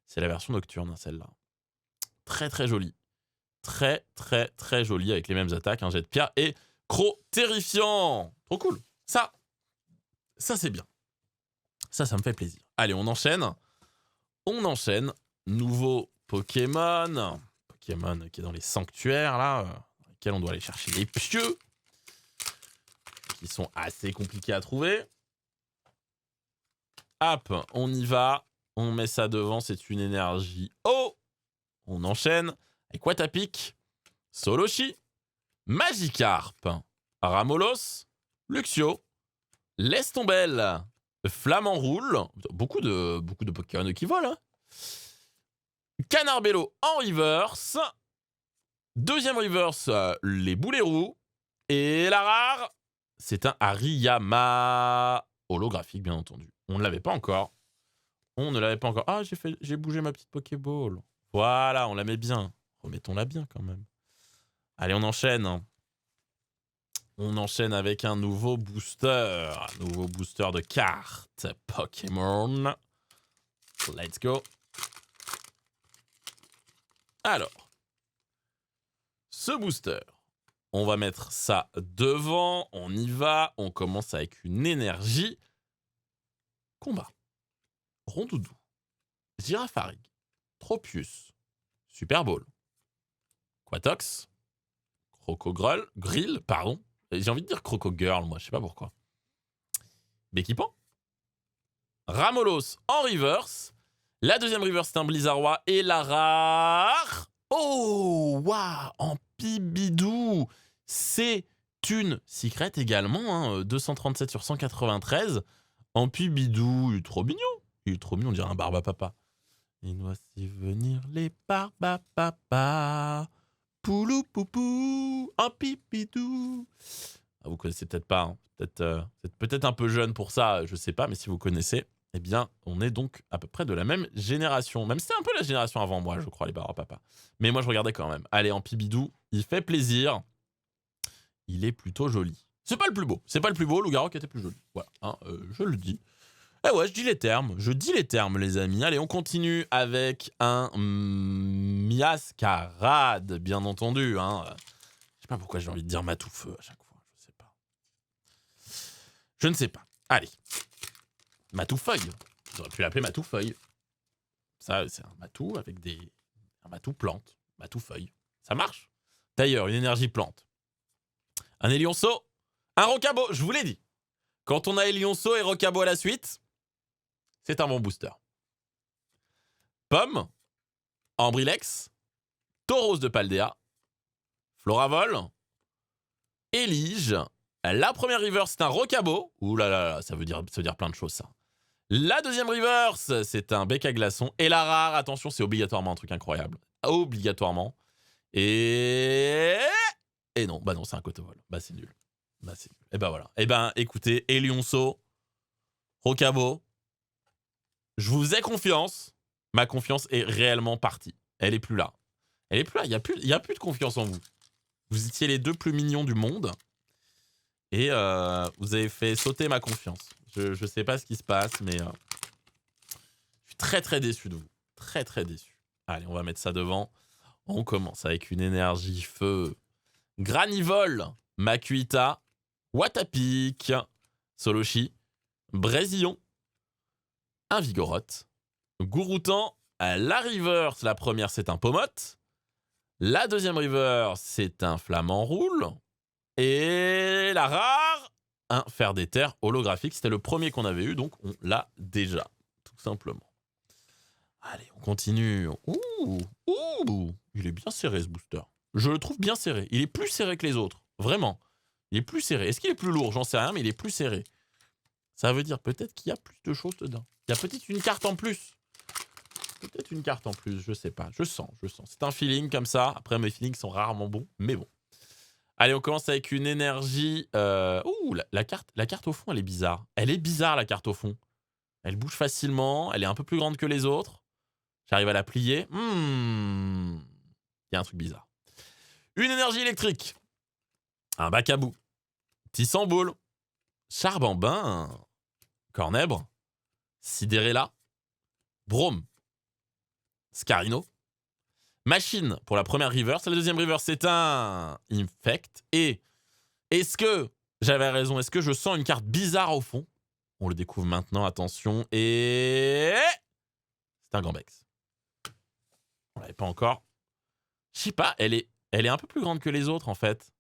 C'est la version nocturne, hein, celle-là. Très, très jolie. Très, très, très jolie avec les mêmes attaques. Un jet de pierre et Croc terrifiant. Trop cool. Ça c'est bien. Ça me fait plaisir. Allez, on enchaîne. On enchaîne. Nouveau Pokémon. Pokémon qui est dans les sanctuaires, là. Dans lesquels on doit aller chercher les pieux. Qui sont assez compliqués à trouver. Hop, on y va. On met ça devant. C'est une énergie. Oh! On enchaîne. Avec Watapic, Soloshi, Magikarp, Ramolos, Luxio, L'estombelle, flamme en roule, beaucoup de Pokémon qui volent. Hein. Canarbello en reverse. Deuxième reverse, les boulets roux. Et la rare, c'est un Hariyama holographique, bien entendu. On ne l'avait pas encore. On ne l'avait pas encore. Ah, j'ai bougé ma petite Pokéball. Voilà, on la met bien. Remettons-la bien quand même. Allez, on enchaîne. On enchaîne avec un nouveau booster. Un nouveau booster de cartes Pokémon. Let's go. Alors, ce booster, on va mettre ça devant. On y va. On commence avec une énergie. Combat. Rondoudou. Girafarig. Tropius. Super Bowl. Quatox. Grill, pardon. J'ai envie de dire Croco Girl, moi, je sais pas pourquoi. Béquipan. Ramolos en reverse. La deuxième reverse, c'est un Blizzardois. Et la rare. Oh, waouh, en pibidou. C'est une secret également, hein, 237 sur 193. En pibidou, il est trop mignon. Il est trop mignon, on dirait un barbe à papa. Et voici venir les barbes à papa. Poulou poupou, un pipidou. Ah, vous connaissez peut-être pas, hein. Peut-être un peu jeune pour ça, je sais pas, mais si vous connaissez, eh bien, on est donc à peu près de la même génération. Même si c'était un peu la génération avant moi, je crois, les barres à papa. Mais moi, je regardais quand même. Allez, en pibidou, il fait plaisir. Il est plutôt joli. C'est pas le plus beau. C'est pas le plus beau, Loup-Garou qui était plus joli. Voilà, hein, je le dis. Eh ouais, je dis les termes. Je dis les termes, les amis. Allez, on continue avec un Miascarade, bien entendu. Hein. Je sais pas pourquoi j'ai envie de dire Matoufeu à chaque fois. Je sais pas. Je ne sais pas. Allez. Matoufeuille. J'aurais pu l'appeler Matoufeuille. Ça, c'est un matou avec un matou plante. Matoufeuille. Ça marche. D'ailleurs, une énergie plante. Un Élionceau. Un Rocabo. Je vous l'ai dit. Quand on a Élionceau et Rocabo à la suite, c'est un bon booster. Pomme, Ambrilex, Tauros de Paldea, Floravol, Elige. La première reverse, c'est un Rocabo. Ouh là là, ça veut dire plein de choses, ça. La deuxième reverse, c'est un bec à glaçon. Et la rare, attention, c'est obligatoirement un truc incroyable. Obligatoirement. Et non, bah non, c'est un Cotevol. Bah c'est nul. Et bah voilà. Et ben écoutez, Élionceau, Rocabo, je vous ai confiance. Ma confiance est réellement partie. Elle est plus là. Elle est plus là. Il y a plus de confiance en vous. Vous étiez les deux plus mignons du monde. Et vous avez fait sauter ma confiance. Je sais pas ce qui se passe, mais je suis très très déçu de vous. Très très déçu. Allez, on va mettre ça devant. On commence avec une énergie feu. Granivol, Makuita, Watapik, Soloshi, Brésillon, Invigoroth, Gouroutan, la reverse, la première c'est un Pomote, la deuxième reverse c'est un Flamant Roule, et la rare, un Fer des Terres holographique. C'était le premier qu'on avait eu, donc on l'a déjà, tout simplement. Allez, on continue. Ouh, il est bien serré ce booster. Je le trouve bien serré. Il est plus serré que les autres, vraiment. Il est plus serré. Est-ce qu'il est plus lourd? J'en sais rien, mais il est plus serré. Ça veut dire peut-être qu'il y a plus de choses dedans. Il y a peut-être une carte en plus. Peut-être une carte en plus, je sais pas. Je sens. C'est un feeling comme ça. Après, mes feelings sont rarement bons, mais bon. Allez, on commence avec une énergie. Ouh, la carte au fond, elle est bizarre. Elle est bizarre, la carte au fond. Elle bouge facilement. Elle est un peu plus grande que les autres. J'arrive à la plier. Il y a un truc bizarre. Une énergie électrique. Un bac à bout. Tissamboule. Charbambin. Cornèbre. Sidérella. Brome. Scarino. Machine pour la première reverse. La deuxième reverse, c'est un Infect. Et est-ce que j'avais raison? Est-ce que je sens une carte bizarre au fond? On le découvre maintenant, attention. Et c'est un Gambex. On l'avait pas encore. Je sais pas, elle est un peu plus grande que les autres en fait.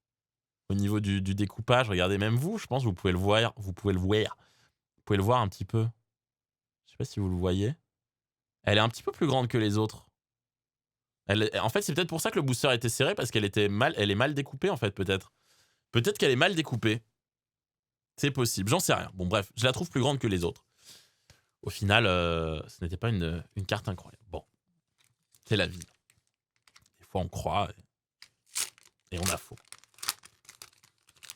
Au niveau du découpage, regardez, même vous, je pense que vous pouvez le voir. Vous pouvez le voir un petit peu. Je sais pas si vous le voyez. Elle est un petit peu plus grande que les autres. En fait, c'est peut-être pour ça que le booster était serré, parce qu'elle est mal découpée en fait, peut-être. Peut-être qu'elle est mal découpée. C'est possible, j'en sais rien. Bon bref, je la trouve plus grande que les autres. Au final, ce n'était pas une carte incroyable. Bon, c'est la vie. Des fois on croit et on a faux.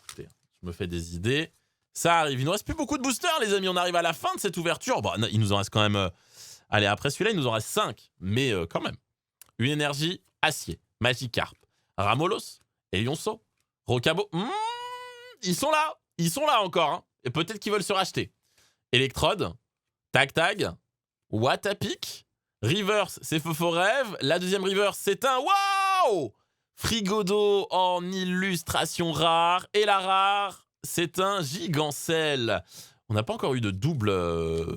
Écoutez, je me fais des idées. Ça arrive, il nous reste plus beaucoup de boosters les amis, on arrive à la fin de cette ouverture. Bon, il nous en reste quand même... Allez, après celui-là, il nous en reste 5. Mais quand même. Une énergie, acier, Magikarp, Ramolos, Elionso, Rocabo. Ils sont là encore. Hein. Et peut-être qu'ils veulent se racheter. Electrode, Tag, Watapic, Reverse, c'est Foforève. La deuxième Reverse, c'est un... Waouh! Frigodo en illustration rare. Et la rare, c'est un Gigancel. On n'a pas encore eu de double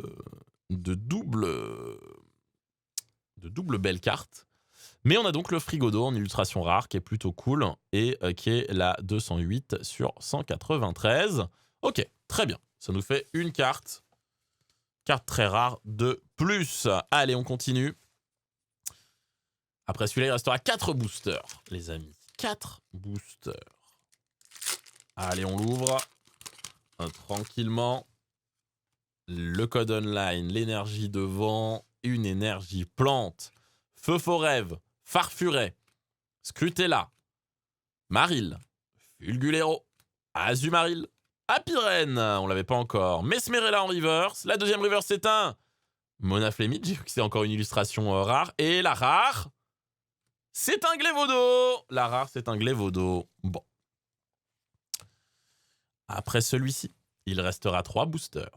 belle carte. Mais on a donc le Frigodo en illustration rare qui est plutôt cool et qui est la 208 sur 193. Ok, très bien. Ça nous fait une carte. Carte très rare de plus. Allez, on continue. Après celui-là, il restera 4 boosters, les amis. 4 boosters. Allez, on l'ouvre. Tranquillement. Le code online, l'énergie de vent, une énergie plante, Feu Forève, Farfuret, Scrutella, Maril, Fulgulero, Azumaril, Apirène, on l'avait pas encore, Mesmerella en reverse, la deuxième reverse c'est un Monaflémide, j'ai vu que c'est encore une illustration rare, et la rare, c'est un Glévodo. La rare c'est un Glévodo. Bon. Après celui-ci, il restera 3 boosters.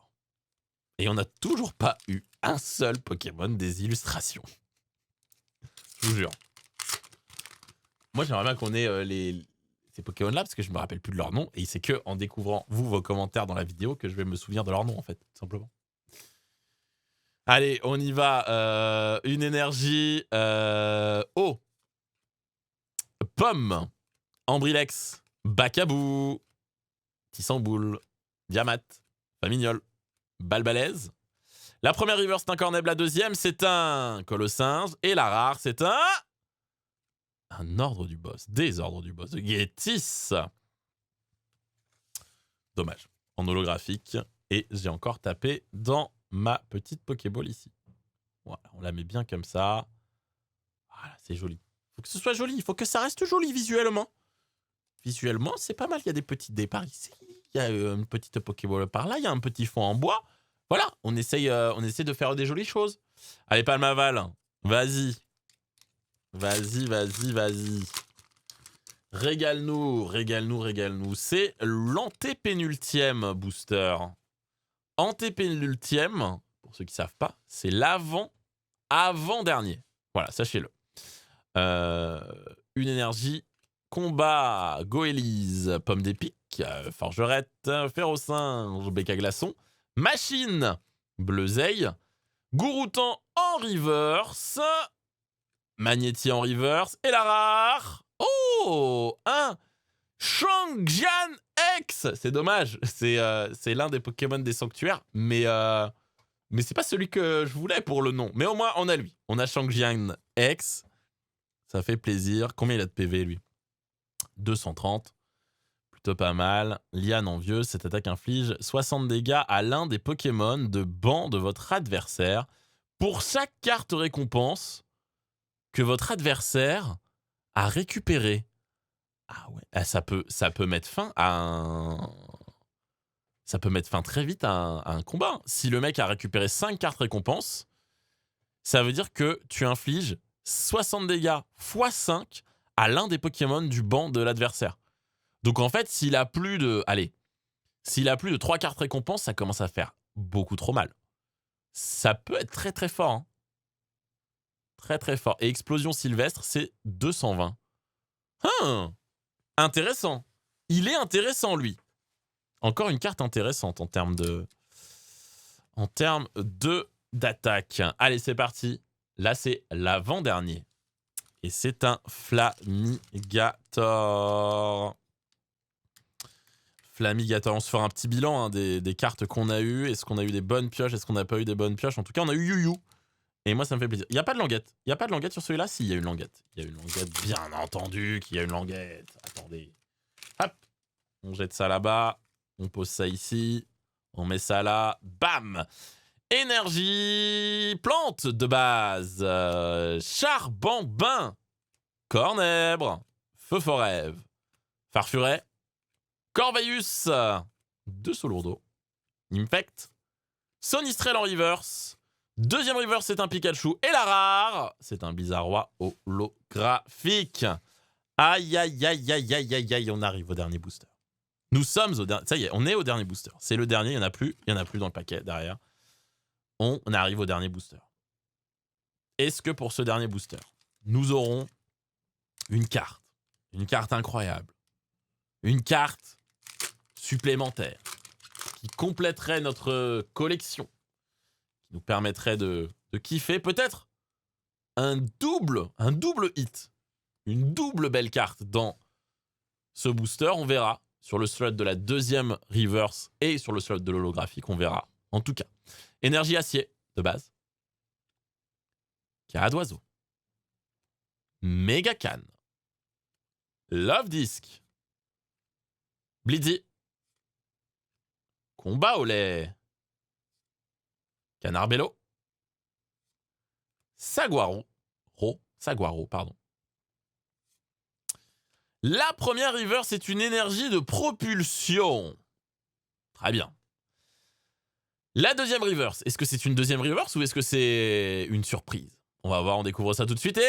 Et on n'a toujours pas eu un seul Pokémon des illustrations. Je vous jure. Moi, j'aimerais bien qu'on ait ces Pokémon-là, parce que je me rappelle plus de leur nom. Et c'est que en découvrant, vos commentaires dans la vidéo, que je vais me souvenir de leur nom, en fait, tout simplement. Allez, on y va. Une énergie. Eau. Pomme. Ambrilex. Bacabou. Tissamboule. Diamat. Famignol. Balbalaise. La première river, c'est un Corneb. La deuxième, c'est un Colossinge. Et la rare, c'est un ordre du boss. Des ordres du boss. De Guétis. Dommage. En holographique. Et j'ai encore tapé dans ma petite Pokéball ici. Voilà, on la met bien comme ça. Voilà, c'est joli. Il faut que ce soit joli. Il faut que ça reste joli visuellement. Visuellement, c'est pas mal. Il y a des petits départs ici. Il y a une petite Pokéball par là. Il y a un petit fond en bois. Voilà, on essaye de faire des jolies choses. Allez, Palmaval, vas-y. Vas-y. Régale-nous. C'est l'antépénultième booster. Antépénultième, pour ceux qui ne savent pas, c'est avant-dernier. Voilà, sachez-le. Une énergie, combat, Goélise, pomme d'épic, forgerette, férocinge, béca glaçon, machine, bleuzeille, Gouroutan en reverse, Magnéti en reverse, et la rare, oh, un Shangjian X. C'est dommage, c'est l'un des Pokémon des sanctuaires, mais c'est pas celui que je voulais pour le nom. Mais au moins, on a lui. On a Shangjian X. Ça fait plaisir. Combien il a de PV, lui? 230. Plutôt pas mal. Liane envieuse, cette attaque inflige 60 dégâts à l'un des Pokémon de banc de votre adversaire pour chaque carte récompense que votre adversaire a récupérée. Ah ouais, ça peut mettre fin à un... Ça peut mettre fin très vite à un combat. Si le mec a récupéré 5 cartes récompenses, ça veut dire que tu infliges 60 dégâts x 5 à l'un des Pokémon du banc de l'adversaire. Donc en fait, s'il a plus de 3 cartes récompenses, ça commence à faire beaucoup trop mal. Ça peut être très très fort. Hein. Très très fort. Et Explosion Sylvestre, c'est 220. Intéressant. Il est intéressant, lui. Encore une carte intéressante en termes d'attaque. Allez, c'est parti. Là, c'est l'avant-dernier. Et c'est un Flamigator. On se fera un petit bilan des cartes qu'on a eues. Est-ce qu'on a eu des bonnes pioches? Est-ce qu'on n'a pas eu des bonnes pioches? En tout cas, on a eu Yu-Yu. Et moi, ça me fait plaisir. Il n'y a pas de languette. Il n'y a pas de languette sur celui-là? Si, il y a une languette. Il y a une languette, bien entendu qu'il y a une languette. Attendez. Hop. On jette ça là-bas. On pose ça ici. On met ça là. Bam! Énergie plante de base. Charbambin. Cornèbre. Feu forève. Farfuret. Corvayus. 2 Solourdo. Infect. Sonistrel en reverse. Deuxième reverse, c'est un Pikachu. Et la rare, c'est un Bizarrois holographique. Aïe, aïe, aïe, aïe, aïe, aïe, aïe, on arrive au dernier booster. Nous sommes au dernier... Ça y est, on est au dernier booster. C'est le dernier, il n'y en a plus. Il n'y en a plus dans le paquet derrière. On arrive au dernier booster. Est-ce que pour ce dernier booster, nous aurons une carte incroyable, une carte supplémentaire qui compléterait notre collection, qui nous permettrait de kiffer peut-être un double hit, une double belle carte dans ce booster. On verra sur le slot de la deuxième reverse et sur le slot de l'holographique, on verra. En tout cas, énergie acier de base, Cara d'oiseau, Méga Canne, Love Disc, Blitzy, Combat au lait, Canarbello, Saguaro, pardon. La première reverse est une énergie de propulsion. Très bien. La deuxième reverse, est-ce que c'est une deuxième reverse ou est-ce que c'est une surprise? On va voir, on découvre ça tout de suite.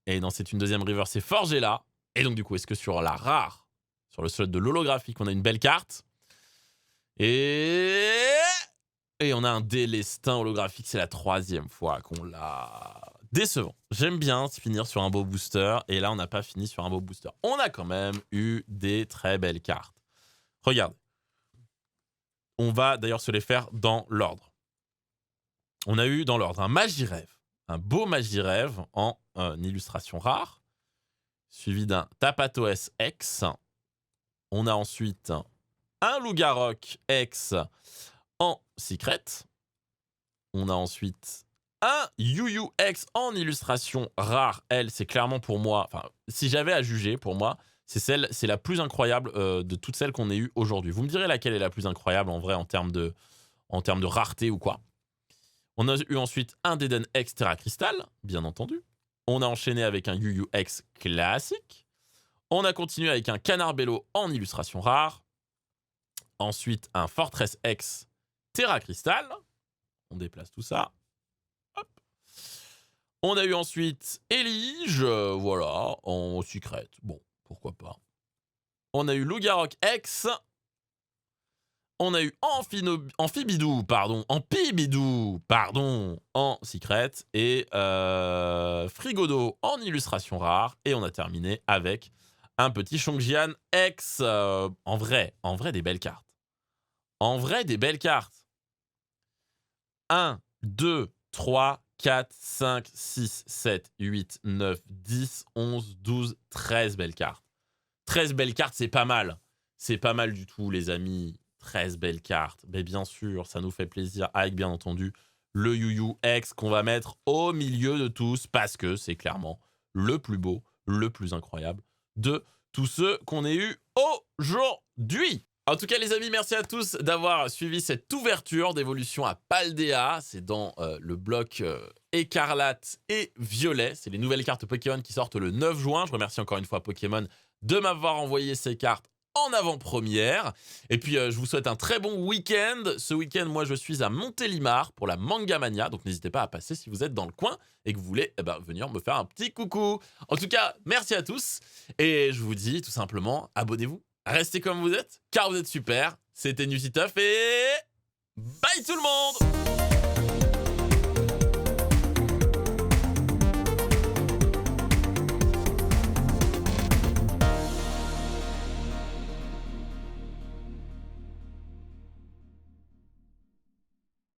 Et non, c'est une deuxième reverse, c'est Forgella. Et donc du coup, est-ce que sur la rare, sur le slot de l'holographique, on a une belle carte? Et on a un Délestin holographique, c'est la 3e fois qu'on l'a. Décevant. J'aime bien finir sur un beau booster, et là, on n'a pas fini sur un beau booster. On a quand même eu des très belles cartes. Regardez. On va d'ailleurs se les faire dans l'ordre. On a eu dans l'ordre un Magirêve, un beau Magirêve en illustration rare, suivi d'un Tapatoes X. On a ensuite un Lougarok X en secret. On a ensuite un Yu X en illustration rare. Elle, c'est clairement pour moi, enfin, si j'avais à juger, pour moi, c'est la plus incroyable de toutes celles qu'on ait eues aujourd'hui. Vous me direz laquelle est la plus incroyable en vrai en termes de rareté ou quoi. On a eu ensuite un Deden X Terra Crystal, bien entendu. On a enchaîné avec un Yu X classique. On a continué avec un Canarbello en illustration rare. Ensuite, un Fortress X Terra Crystal. On déplace tout ça. Hop. On a eu ensuite Elige, voilà, en secret. Bon, pourquoi pas. On a eu Lougarok X. On a eu Amphibidou, en secret. Et Frigodo en illustration rare. Et on a terminé avec un petit Chongjian X. En vrai, des belles cartes. En vrai, des belles cartes. 1, 2, 3, 4, 5, 6, 7, 8, 9, 10, 11, 12, 13 belles cartes. 13 belles cartes, c'est pas mal. C'est pas mal du tout, les amis. 13 belles cartes. Mais bien sûr, ça nous fait plaisir avec, bien entendu, le Yu X qu'on va mettre au milieu de tous parce que c'est clairement le plus beau, le plus incroyable de tous ceux qu'on ait eu aujourd'hui. En tout cas, les amis, merci à tous d'avoir suivi cette ouverture d'évolution à Paldea. C'est dans le bloc écarlate et violet. C'est les nouvelles cartes Pokémon qui sortent le 9 juin. Je remercie encore une fois Pokémon de m'avoir envoyé ces cartes en avant-première. Et puis, je vous souhaite un très bon week-end. Ce week-end, moi, je suis à Montélimar pour la Manga Mania. Donc, n'hésitez pas à passer si vous êtes dans le coin et que vous voulez venir me faire un petit coucou. En tout cas, merci à tous. Et je vous dis tout simplement, abonnez-vous. Restez comme vous êtes, car vous êtes super. C'était Nusituff et bye tout le monde!